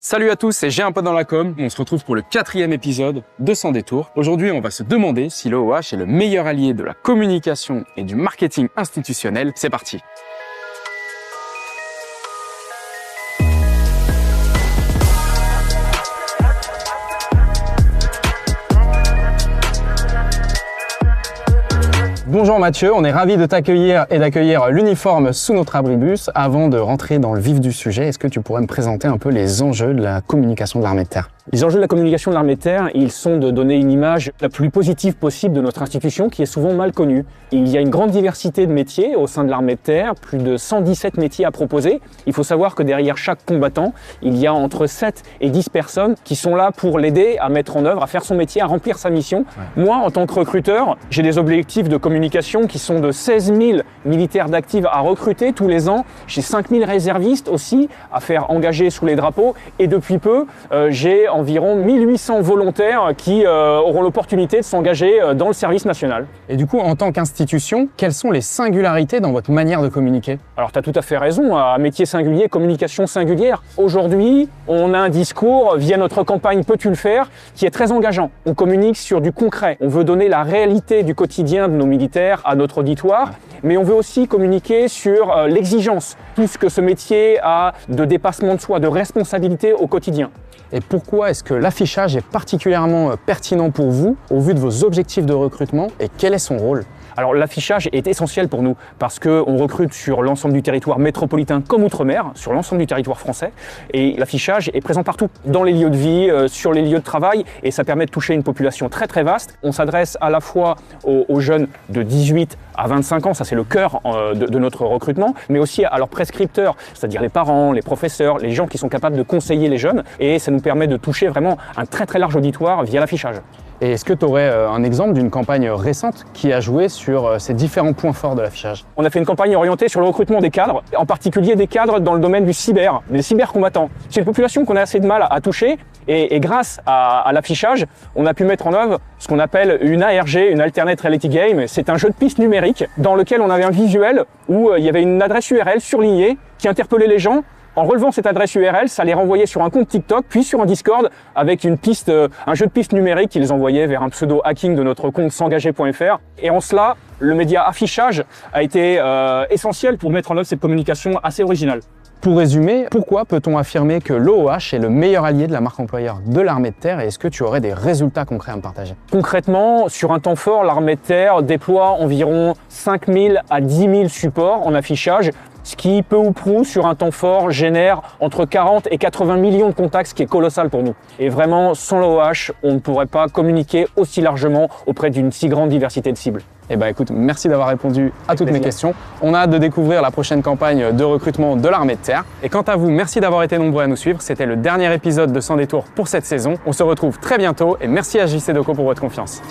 Salut à tous, c'est J'ai un pote dans la com. On se retrouve pour le 4e épisode de Sans détour. Aujourd'hui, on va se demander si l'OOH est le meilleur allié de la communication et du marketing institutionnel. C'est parti. Bonjour Mathieu, on est ravis de t'accueillir et d'accueillir l'uniforme sous notre abribus. Avant de rentrer dans le vif du sujet, est-ce que tu pourrais me présenter un peu les enjeux de la communication de l'armée de terre ? Les enjeux de la communication de l'armée de terre, ils sont de donner une image la plus positive possible de notre institution qui est souvent mal connue. Il y a une grande diversité de métiers au sein de l'armée de terre, plus de 117 métiers à proposer. Il faut savoir que derrière chaque combattant, il y a entre 7 et 10 personnes qui sont là pour l'aider à mettre en œuvre, à faire son métier, à remplir sa mission. Ouais. Moi, en tant que recruteur, j'ai des objectifs de communication qui sont de 16 000 militaires d'actifs à recruter tous les ans. J'ai 5 000 réservistes aussi à faire engager sous les drapeaux. Et depuis peu, j'ai environ 1800 volontaires qui auront l'opportunité de s'engager dans le service national. Et du coup, en tant qu'institution, quelles sont les singularités dans votre manière de communiquer ? Alors, tu as tout à fait raison, à métier singulier, communication singulière. Aujourd'hui, on a un discours via notre campagne Peux-tu le faire qui est très engageant. On communique sur du concret. On veut donner la réalité du quotidien de nos militaires à notre auditoire, mais on veut aussi communiquer sur l'exigence, tout ce que ce métier a de dépassement de soi, de responsabilité au quotidien. Et pourquoi est-ce que l'affichage est particulièrement pertinent pour vous au vu de vos objectifs de recrutement et quel est son rôle ? Alors l'affichage est essentiel pour nous parce qu'on recrute sur l'ensemble du territoire métropolitain comme outre-mer, sur l'ensemble du territoire français. Et l'affichage est présent partout, dans les lieux de vie, sur les lieux de travail, et ça permet de toucher une population très très vaste. On s'adresse à la fois aux jeunes de 18 à 25 ans, ça c'est le cœur de notre recrutement, mais aussi à leurs prescripteurs, c'est-à-dire les parents, les professeurs, les gens qui sont capables de conseiller les jeunes, et ça nous permet de toucher vraiment un très très large auditoire via l'affichage. Et est-ce que tu aurais un exemple d'une campagne récente qui a joué sur ces différents points forts de l'affichage ? On a fait une campagne orientée sur le recrutement des cadres, en particulier des cadres dans le domaine du cyber, des cybercombattants. C'est une population qu'on a assez de mal à toucher et grâce à l'affichage, on a pu mettre en œuvre ce qu'on appelle une ARG, une Alternate Reality Game. C'est un jeu de piste numérique dans lequel on avait un visuel où il y avait une adresse URL surlignée qui interpellait les gens. En relevant cette adresse URL, ça les renvoyait sur un compte TikTok, puis sur un Discord avec une piste, un jeu de piste numérique qui les envoyait vers un pseudo-hacking de notre compte s'engager.fr. Et en cela, le média affichage a été essentiel pour mettre en œuvre cette communication assez originale. Pour résumer, pourquoi peut-on affirmer que l'OOH est le meilleur allié de la marque employeur de l'armée de terre et est-ce que tu aurais des résultats concrets à me partager ? Concrètement, sur un temps fort, l'armée de terre déploie environ 5 000 à 10 000 supports en affichage, ce qui, peu ou prou, sur un temps fort, génère entre 40 et 80 millions de contacts, ce qui est colossal pour nous. Et vraiment, sans l'OOH, on ne pourrait pas communiquer aussi largement auprès d'une si grande diversité de cibles. Eh ben écoute, merci d'avoir répondu à toutes mes questions. On a hâte de découvrir la prochaine campagne de recrutement de l'armée de terre. Et quant à vous, merci d'avoir été nombreux à nous suivre. C'était le dernier épisode de Sans détour pour cette saison. On se retrouve très bientôt et merci à JC Deco pour votre confiance.